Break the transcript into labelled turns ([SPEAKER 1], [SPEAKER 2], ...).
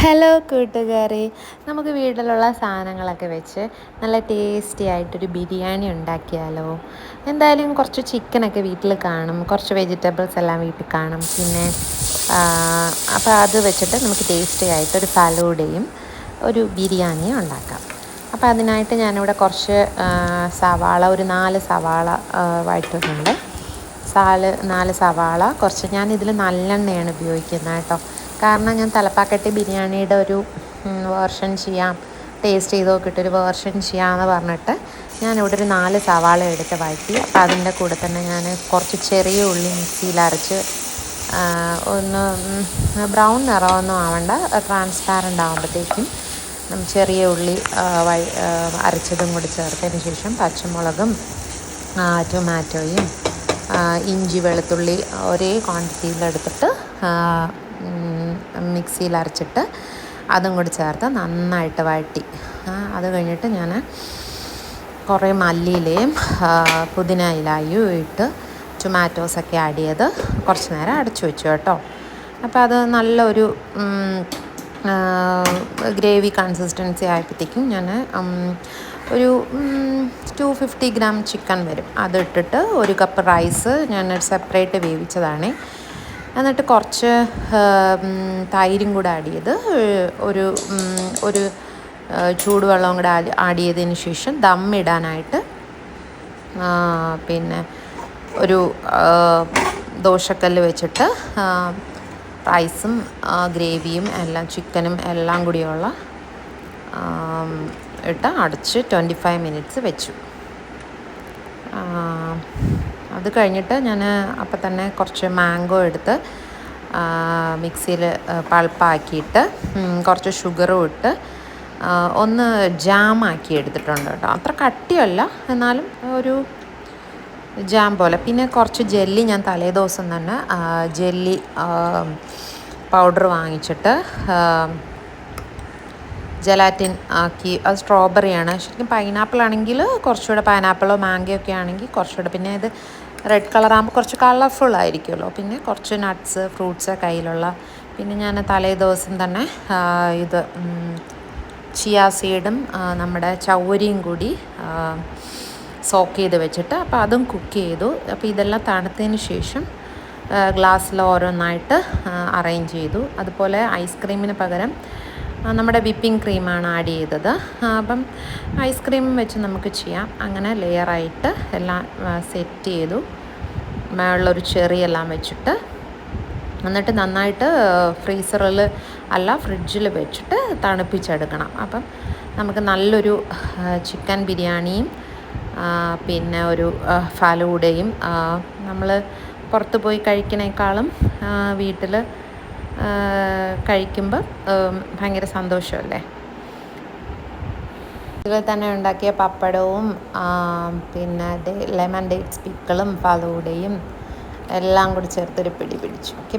[SPEAKER 1] Hello കൂട്ടുകാരെ, നമുക്ക് വീട്ടിലുള്ള സാധനങ്ങളൊക്കെ വെച്ച് നല്ല ടേസ്റ്റി ആയിട്ടൊരു ബിരിയാണി ഉണ്ടാക്കിയാലോ? എന്തായാലും കുറച്ച് ചിക്കനൊക്കെ വീട്ടിൽ കാണും, കുറച്ച് വെജിറ്റബിൾസ് എല്ലാം വീട്ടിൽ കാണും. പിന്നെ അപ്പോൾ അത് വെച്ചിട്ട് നമുക്ക് ടേസ്റ്റി ആയിട്ടൊരു ഫലൂഡയും ഒരു ബിരിയാണിയും ഉണ്ടാക്കാം. അപ്പോൾ അതിനായിട്ട് ഞാനിവിടെ കുറച്ച് സവാള, ഒരു 4 സവാള വഴറ്റുന്നുണ്ട്. 4 സവാള, കുറച്ച് ഞാനിതിൽ നല്ലെണ്ണയാണ് ഉപയോഗിക്കുന്നത് കേട്ടോ. കാരണം ഞാൻ തലപ്പാക്കട്ടി ബിരിയാണിയുടെ ഒരു വേർഷൻ ചെയ്യാം, ടേസ്റ്റ് ചെയ്ത് നോക്കിയിട്ടൊരു വേർഷൻ ചെയ്യാമെന്ന് പറഞ്ഞിട്ട് ഞാനിവിടെ ഒരു 4 സവാള എടുത്ത് വഴറ്റി. അപ്പോൾ അതിൻ്റെ കൂടെ തന്നെ ഞാൻ കുറച്ച് ചെറിയ ഉള്ളി മിക്സിയിൽ അരച്ച് ഒന്ന് ബ്രൗൺ നിറമൊന്നും ആവണ്ട, ട്രാൻസ്പാരൻ്റ് ആകുമ്പോഴത്തേക്കും ചെറിയ ഉള്ളി അരച്ചതും കൂടി ചേർത്തതിന് ശേഷം പച്ചമുളകും ടൊമാറ്റോയും ഇഞ്ചി വെളുത്തുള്ളി ഒരേ ക്വാണ്ടിറ്റിയിലെടുത്തിട്ട് മിക്സിയിൽ അരച്ചിട്ട് അതും കൂടി ചേർത്ത് നന്നായിട്ട് വഴറ്റി. അത് കഴിഞ്ഞിട്ട് ഞാൻ കുറേ മല്ലിയിലയും പുതിന ഇലയും ഇട്ട് ടൊമാറ്റോസൊക്കെ ആഡ് ചെയ്ത് കുറച്ച് നേരം അടച്ചു വെച്ചു കേട്ടോ. അപ്പോൾ അത് നല്ലൊരു ഗ്രേവി കൺസിസ്റ്റൻസി ആയപ്പോഴത്തേക്കും ഞാൻ ഒരു 250 ഗ്രാം ചിക്കൻ വരും, അതിട്ടിട്ട് 1 കപ്പ് റൈസ് ഞാൻ സെപ്പറേറ്റ് വേവിച്ചതാണ്. എന്നിട്ട് കുറച്ച് തൈരും കൂടെ ആഡ് ചെയ്ത് ഒരു ചൂടുവെള്ളവും കൂടെ ആഡ് ചെയ്തതിന് ശേഷം ദമ്മിടാനായിട്ട് പിന്നെ ഒരു ദോശക്കല്ല് വെച്ചിട്ട് റൈസും ഗ്രേവിയും എല്ലാം ചിക്കനും എല്ലാം കൂടിയുള്ള ഇട്ട് അടച്ച് 25 മിനിറ്റ്സ് വെച്ചു. അത് കഴിഞ്ഞിട്ട് ഞാൻ അപ്പം തന്നെ കുറച്ച് മാംഗോ എടുത്ത് മിക്സിയിൽ പൾപ്പാക്കിയിട്ട് കുറച്ച് ഷുഗറും ഇട്ട് ഒന്ന് ജാമാക്കി എടുത്തിട്ടുണ്ട് കേട്ടോ. അത്ര കട്ടിയല്ല, എന്നാലും ഒരു ജാം പോലെ. പിന്നെ കുറച്ച് ജെല്ലി ഞാൻ തലേദിവസം തന്നെ ജെല്ലി പൗഡർ വാങ്ങിച്ചിട്ട് ജലാറ്റിൻ ആക്കി. അത് സ്ട്രോബെറിയാണ്, ശരിക്കും പൈനാപ്പിൾ ആണെങ്കിൽ കുറച്ചുകൂടെ, പൈനാപ്പിളോ മാംഗോ ഒക്കെ ആണെങ്കിൽ കുറച്ചുകൂടെ. പിന്നെ ഇത് റെഡ് കളറാകുമ്പോൾ കുറച്ച് കളർഫുൾ ആയിരിക്കുമല്ലോ. പിന്നെ കുറച്ച് നട്ട്സ് ഫ്രൂട്ട്സ് കയ്യിലുള്ള. പിന്നെ ഞാൻ തലേ ദിവസം തന്നെ ഇത് ചിയാ സീഡും നമ്മുടെ ചൗവരിയും കൂടി സോക്ക് ചെയ്ത് വെച്ചിട്ട് അപ്പോൾ അതും കുക്ക് ചെയ്തു. അപ്പോൾ ഇതെല്ലാം തണുത്തതിന് ശേഷം ഗ്ലാസ്സിൽ ഓരോന്നായിട്ട് അറേഞ്ച് ചെയ്തു. അതുപോലെ ഐസ്ക്രീമിന് പകരം നമ്മുടെ വിപ്പിംഗ് ക്രീമാണ് ആഡ് ചെയ്തത്. അപ്പം ഐസ്ക്രീം വെച്ച് നമുക്ക് ചെയ്യാം. അങ്ങനെ ലെയറായിട്ട് എല്ലാം സെറ്റ് ചെയ്തു, മേളിലൊരു ചെറിയെല്ലാം വെച്ചിട്ട്. എന്നിട്ട് നന്നായിട്ട് ഫ്രീസറിൽ അല്ല ഫ്രിഡ്ജിൽ വെച്ചിട്ട് തണുപ്പിച്ചെടുക്കണം. അപ്പം നമുക്ക് നല്ലൊരു ചിക്കൻ ബിരിയാണിയും പിന്നെ ഒരു ഫലൂഡയും നമ്മൾ പുറത്ത് പോയി കഴിക്കണേക്കാളും വീട്ടിൽ കഴിക്കുമ്പോൾ ഭയങ്കര സന്തോഷമല്ലേ. ഇതിൽ തന്നെ ഉണ്ടാക്കിയ പപ്പടവും പിന്നെ ലെമൺ ഡേറ്റ്സ് പിക്കിളും ഫലൂഡയും എല്ലാം കൂടി ചേർത്തൊരു പിടി പിടിച്ചു. ഓക്കെ.